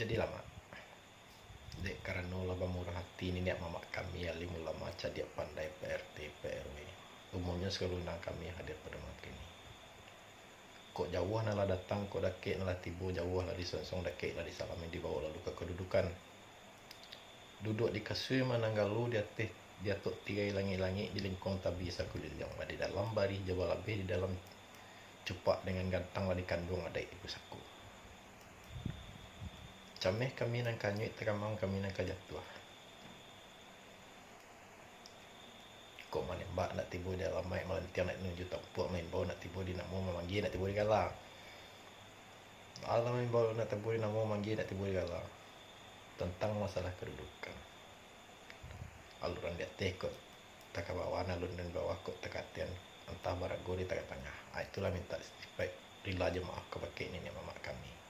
Jadi lama dek karena laba murah hati ini niat mamak kami alim ulama dia pandai PRT PRW umumnya sekelunang kami hadir pada malam ini. Kok jauh nala datang, kok dakek nala tibu jauh lah disonsong dakek lah disalamin dibawa lalu ke kedudukan. Duduk di kasur mananggalu di atas di atuk tirai langit-langit di lingkung tabi sakulit yang di dalam bari jawab lebih di dalam cupak dengan gantang lah dikandung ada ibu saku. Cameh kami nang kanyut teramang kami nang kajatuh. Kok mana mbak nak tibu di dalam mai malam tiang nak nunjuk tampuk main bau nak tibu di nak mau memanggil nak tibu di galah. Alam main bau nak tibu di nak mau memanggil nak tibu di galah. Tentang masalah kedudukan. Aluran dia tekot tak ke bawah, alun dan bawah kok tekatian entah barat gori tak ke tengah. Itulah minta supaya rela jemaah kepakai ini mamak kami.